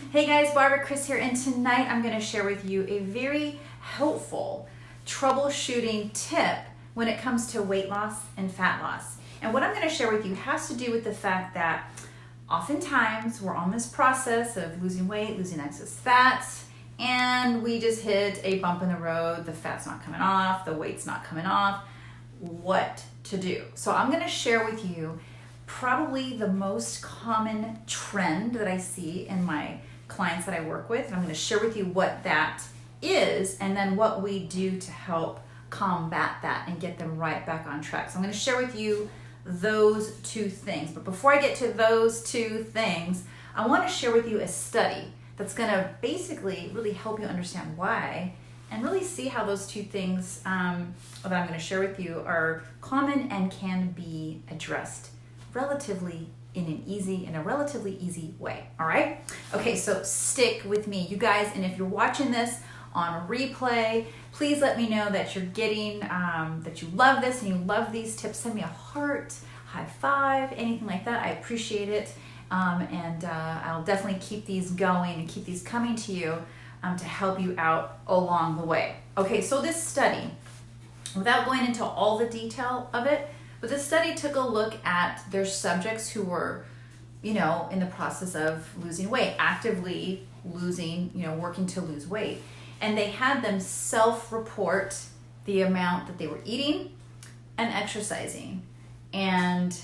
Hey guys, Barbara, Kris here, and tonight I'm going to share with you a very helpful troubleshooting tip when it comes to weight loss and fat loss. And what I'm going to share with you has to do with the fact that oftentimes we're on this process of losing weight, losing excess fat, and we just hit a bump in the road. The fat's not coming off, the weight's not coming off. What to do? So I'm going to share with you probably the most common trend that I see in my clients that I work with. And I'm going to share with you what that is and then what we do to help combat that and get them right back on track. So I'm going to share with you those two things. But before I get to those two things, I want to share with you a study that's going to basically really help you understand why and really see how those two things that I'm going to share with you are common and can be addressed in a relatively easy way. All right? Okay, so stick with me, you guys, and if you're watching this on replay, please let me know that you're getting, that you love this and you love these tips. Send me a heart, high five, anything like that. I appreciate it. And I'll definitely keep these going and keep these coming to you to help you out along the way. Okay, so this study, without going into all the detail of it, but this study took a look at their subjects who were, in the process of losing weight, actively losing, working to lose weight. And they had them self-report the amount that they were eating and exercising. And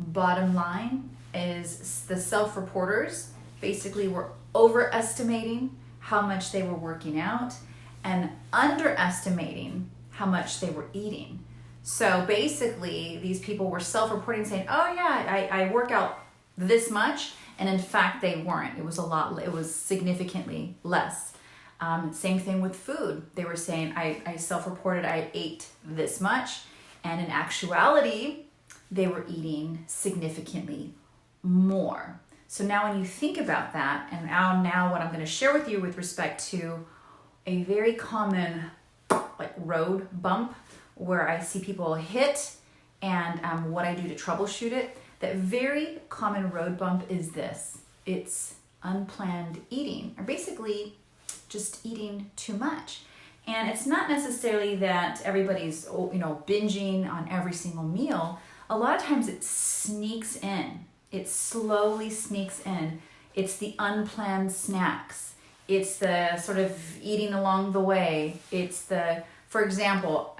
bottom line is the self-reporters basically were overestimating how much they were working out and underestimating how much they were eating. So basically, these people were self-reporting saying, oh yeah, I work out this much. And in fact, they weren't. It was significantly less. Same thing with food. They were saying, I self-reported I ate this much. And in actuality, they were eating significantly more. So now when you think about that, and now what I'm going to share with you with respect to a very common road bump where I see people hit and what I do to troubleshoot it, that very common road bump is this. It's unplanned eating, or basically just eating too much. And it's not necessarily that everybody's, binging on every single meal. A lot of times it sneaks in. It slowly sneaks in. It's the unplanned snacks. It's the sort of eating along the way. It's the, for example,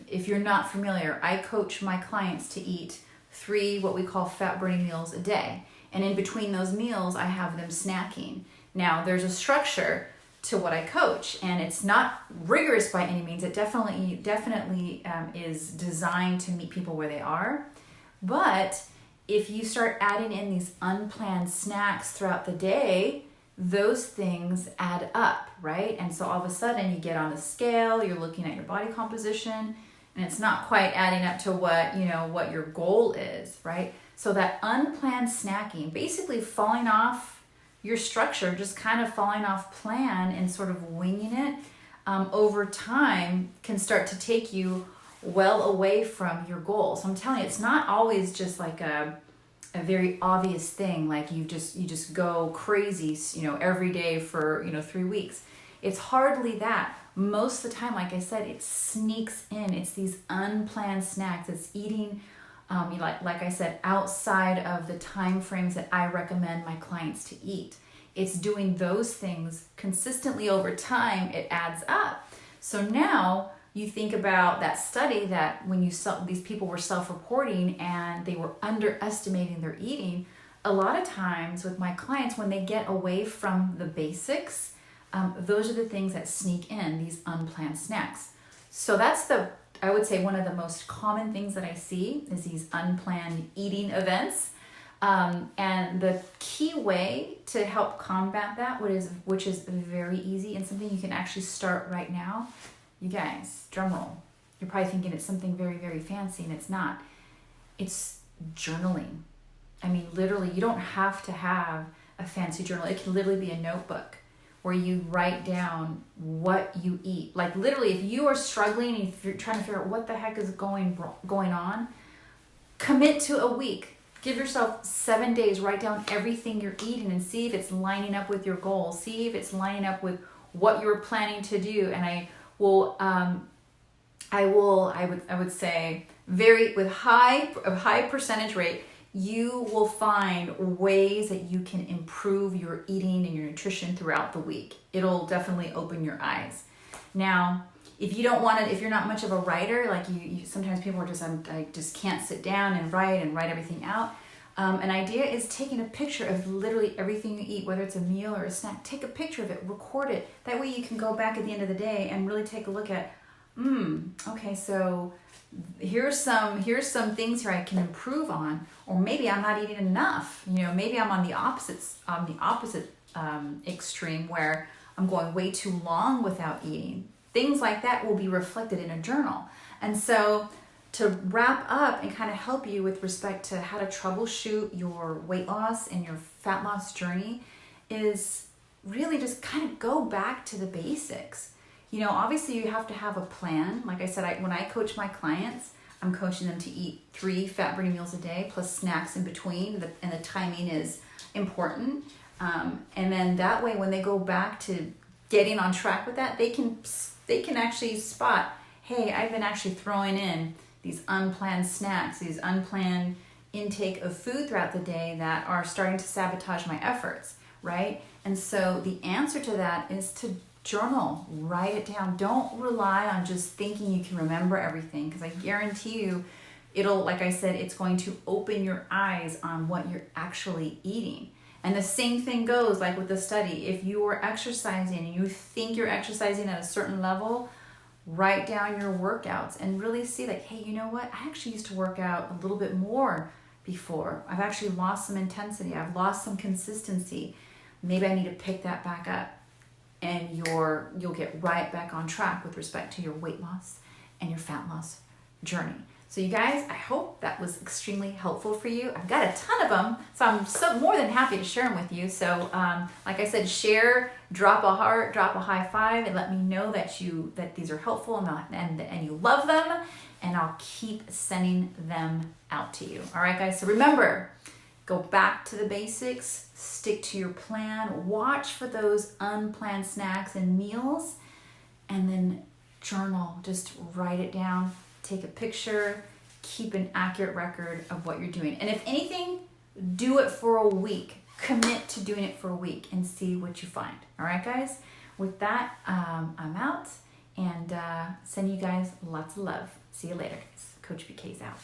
if you're not familiar, I coach my clients to eat 3 what we call fat burning meals a day. And in between those meals, I have them snacking. Now, there's a structure to what I coach, and it's not rigorous by any means. It definitely is designed to meet people where they are. But if you start adding in these unplanned snacks throughout the day, those things add up, right? And so all of a sudden you get on the scale, you're looking at your body composition, and it's not quite adding up to what your goal is, right? So that unplanned snacking, basically falling off your structure, just kind of falling off plan and sort of winging it, over time can start to take you well away from your goal. So I'm telling you, it's not always just like a very obvious thing, like you just go crazy, every day for 3 weeks. It's hardly that. Most of the time, like I said, it sneaks in. It's these unplanned snacks. It's eating, like I said, outside of the time frames that I recommend my clients to eat. It's doing those things consistently over time. It adds up. So now you think about that study that when these people were self-reporting and they were underestimating their eating. A lot of times with my clients, when they get away from the basics, those are the things that sneak in, these unplanned snacks. So that's I would say one of the most common things that I see is these unplanned eating events. And the key way to help combat that, which is very easy and something you can actually start right now. You guys, drum roll. You're probably thinking it's something very, very fancy, and it's not. It's journaling. I mean, literally, you don't have to have a fancy journal. It can literally be a notebook where you write down what you eat. Like literally, if you are struggling and if you're trying to figure out what the heck is going on, commit to a week. Give yourself 7 days, write down everything you're eating and see if it's lining up with your goals. See if it's lining up with what you're planning to do. And I would say with a high percentage rate, you will find ways that you can improve your eating and your nutrition throughout the week. It'll definitely open your eyes. Now, if you don't want to, if you're not much of a writer, like you sometimes people are just, I just can't sit down and write everything out. An idea is taking a picture of literally everything you eat, whether it's a meal or a snack. Take a picture of it, record it. That way you can go back at the end of the day and really take a look at, okay, so here's some things here I can improve on, or maybe I'm not eating enough. Maybe I'm on the opposite extreme where I'm going way too long without eating. Things like that will be reflected in a journal. And so to wrap up and kind of help you with respect to how to troubleshoot your weight loss and your fat loss journey is really just kind of go back to the basics. Obviously you have to have a plan. Like I said, when I coach my clients, I'm coaching them to eat 3 fat-burning meals a day plus snacks in between, and the timing is important. And then that way, when they go back to getting on track with that, they can actually spot, hey, I've been actually throwing in these unplanned snacks, these unplanned intake of food throughout the day that are starting to sabotage my efforts, right? And so the answer to that is to journal, write it down. Don't rely on just thinking you can remember everything, because I guarantee you it'll, like I said, it's going to open your eyes on what you're actually eating. And the same thing goes like with the study. If you are exercising and you think you're exercising at a certain level, write down your workouts and really see like, hey, you know what? I actually used to work out a little bit more before. I've actually lost some intensity. I've lost some consistency. Maybe I need to pick that back up. And you'll get right back on track with respect to your weight loss and your fat loss journey. So you guys, I hope that was extremely helpful for you. I've got a ton of them, so I'm more than happy to share them with you. So like I said, share, drop a heart, drop a high five, and let me know that these are helpful and you love them, and I'll keep sending them out to you. All right, guys, so remember, go back to the basics, stick to your plan, watch for those unplanned snacks and meals, and then journal, just write it down. Take a picture, keep an accurate record of what you're doing. And if anything, do it for a week. Commit to doing it for a week and see what you find. All right, guys? With that, I'm out and send you guys lots of love. See you later, guys. Coach BK's out.